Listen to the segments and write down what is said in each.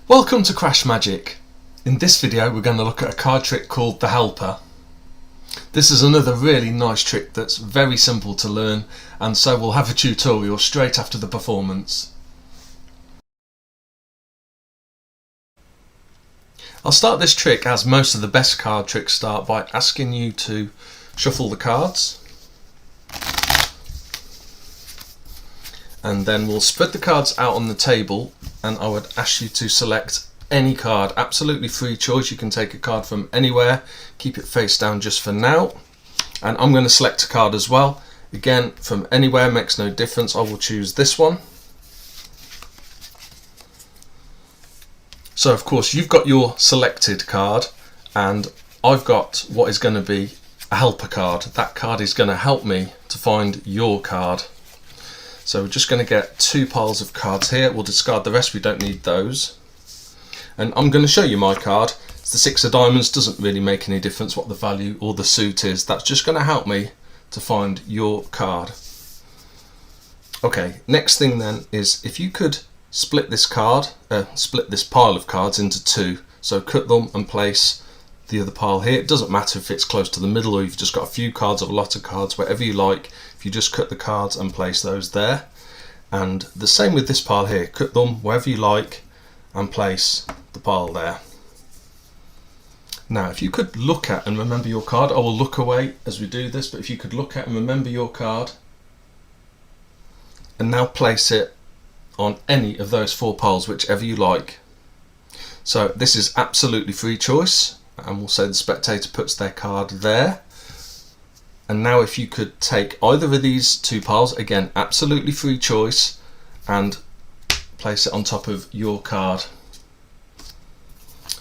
Welcome to CrashMagic. In this video we're going to look at a card trick called the Helper. This is another really nice trick that's very simple to learn, and so we'll have a tutorial straight after the performance. I'll start this trick as most of the best card tricks start by asking you to shuffle the cards. And then we'll spread the cards out on the table, and I would ask you to select any card, absolutely free choice. You can take a card from anywhere, keep it face down just for now. And I'm going to select a card as well. Again, from anywhere, makes no difference. I will choose this one. So of course you've got your selected card, and I've got what is going to be a helper card. That card is going to help me to find your card. So we're just going to get two piles of cards here. We'll discard the rest, we don't need those. And I'm going to show you my card. It's the 6 of diamonds, doesn't really make any difference what the value or the suit is. That's just going to help me to find your card. Okay, next thing then is if you could split this pile of cards into two. So cut them and place the other pile here. It doesn't matter if it's close to the middle or you've just got a few cards or a lot of cards, whatever you like. If you just cut the cards and place those there. And the same with this pile here, cut them wherever you like and place the pile there. Now if you could look at and remember your card, I will look away as we do this, but if you could look at and remember your card and now place it on any of those 4 piles, whichever you like. So this is absolutely free choice, and we'll say the spectator puts their card there. And now if you could take either of these 2 piles, again absolutely free choice, and place it on top of your card.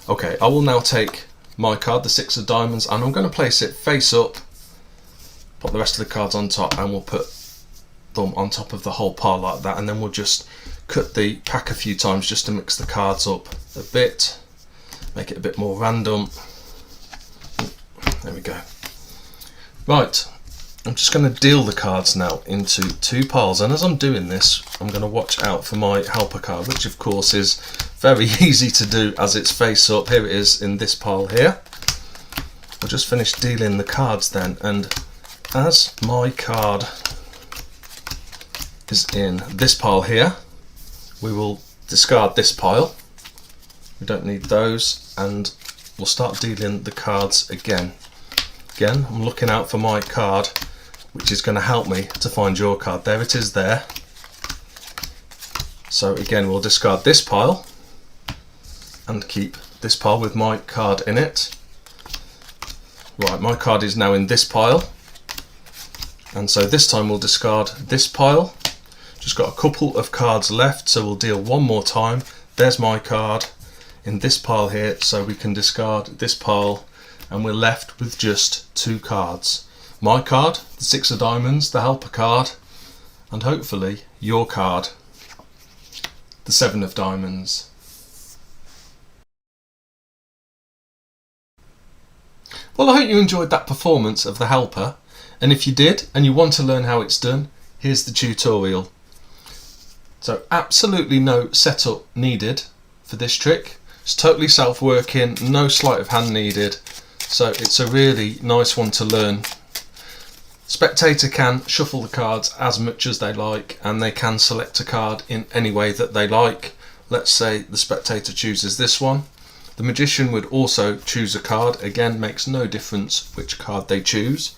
Okay, I will now take my card, the 6 of diamonds, and I'm going to place it face up, put the rest of the cards on top, and we'll put them on top of the whole pile like that. And then we'll just cut the pack a few times just to mix the cards up a bit, make it a bit more random. There we go. Right, I'm just going to deal the cards now into 2 piles, and as I'm doing this I'm going to watch out for my helper card, which of course is very easy to do as it's face up. Here it is in this pile here. I'll just finish dealing the cards then, and as my card is in this pile here, we will discard this pile. We don't need those, and we'll start dealing the cards again. Again, I'm looking out for my card, which is going to help me to find your card. There it is there. So again, we'll discard this pile and keep this pile with my card in it. Right, my card is now in this pile, and so this time we'll discard this pile. Just got a couple of cards left, so we'll deal one more time. There's my card in this pile here, so we can discard this pile, and we're left with just 2 cards. My card, the 6 of diamonds, the helper card, and hopefully your card, the 7 of diamonds. Well, I hope you enjoyed that performance of the helper, and if you did and you want to learn how it's done, here's the tutorial. So absolutely no setup needed for this trick. It's totally self-working, no sleight of hand needed. So it's a really nice one to learn. Spectator can shuffle the cards as much as they like, and they can select a card in any way that they like. Let's say the spectator chooses this one. The magician would also choose a card. Again, makes no difference which card they choose,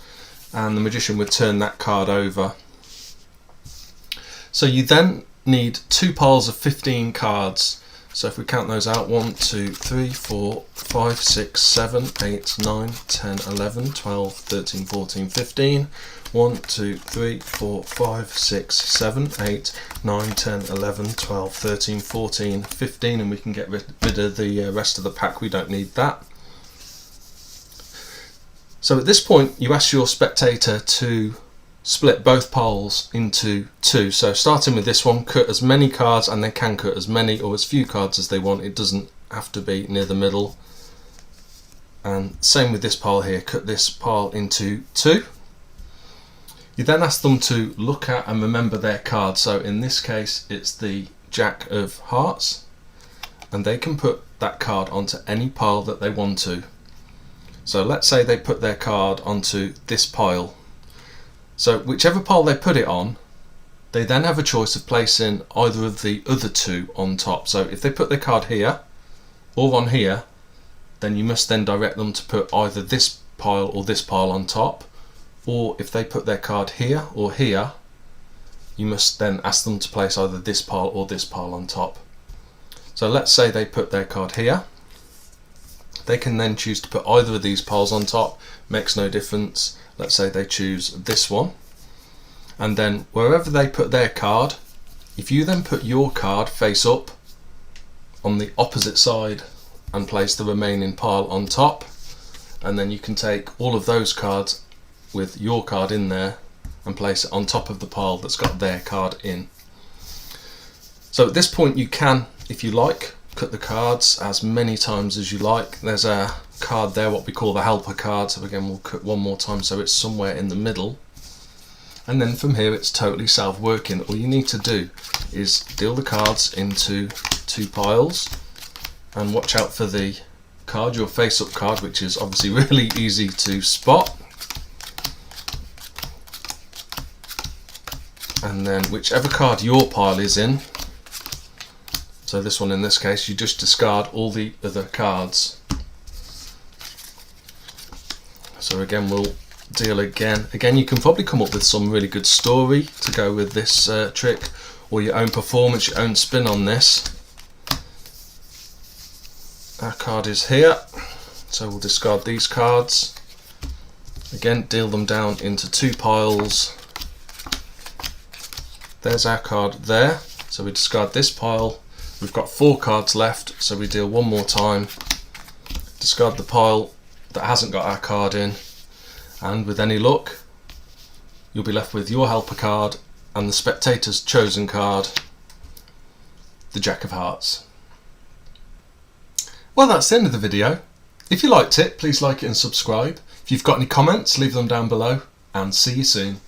and the magician would turn that card over. So you then need 2 piles of 15 cards. So if we count those out, 1, 2, 3, 4, 5, 6, 7, 8, 9, 10, 11, 12, 13, 14, 15. 1, 2, 3, 4, 5, 6, 7, 8, 9, 10, 11, 12, 13, 14, 15, and we can get rid of the rest of the pack. We don't need that. So at this point you ask your spectator to split both piles into 2. So starting with this one, cut as many cards, and they can cut as many or as few cards as they want. It doesn't have to be near the middle. And same with this pile here, cut this pile into 2. You then ask them to look at and remember their card. So in this case it's the Jack of Hearts, and they can put that card onto any pile that they want to. So let's say they put their card onto this pile. So whichever pile they put it on, they then have a choice of placing either of the other two on top. So if they put their card here or on here, then you must then direct them to put either this pile or this pile on top. Or if they put their card here or here, you must then ask them to place either this pile or this pile on top. So let's say they put their card here. They can then choose to put either of these piles on top, makes no difference. Let's say they choose this one. And then wherever they put their card, if you then put your card face up on the opposite side and place the remaining pile on top, and then you can take all of those cards with your card in there and place it on top of the pile that's got their card in. So at this point you can, if you like, cut the cards as many times as you like. There's a card there, what we call the helper card, so again we'll cut one more time so it's somewhere in the middle. And then from here it's totally self-working. All you need to do is deal the cards into two piles and watch out for the card, your face-up card, which is obviously really easy to spot. And then whichever card your pile is in, so this one in this case, you just discard all the other cards. So again we'll deal again. Again, you can probably come up with some really good story to go with this trick, or your own performance, your own spin on this. Our card is here, so we'll discard these cards. Again, deal them down into two piles. There's our card there, so we discard this pile. We've got 4 cards left, so we deal one more time, discard the pile that hasn't got our card in, and with any luck you'll be left with your helper card and the spectator's chosen card, the Jack of Hearts. Well, that's the end of the video. If you liked it, please like it and subscribe. If you've got any comments, leave them down below, and see you soon.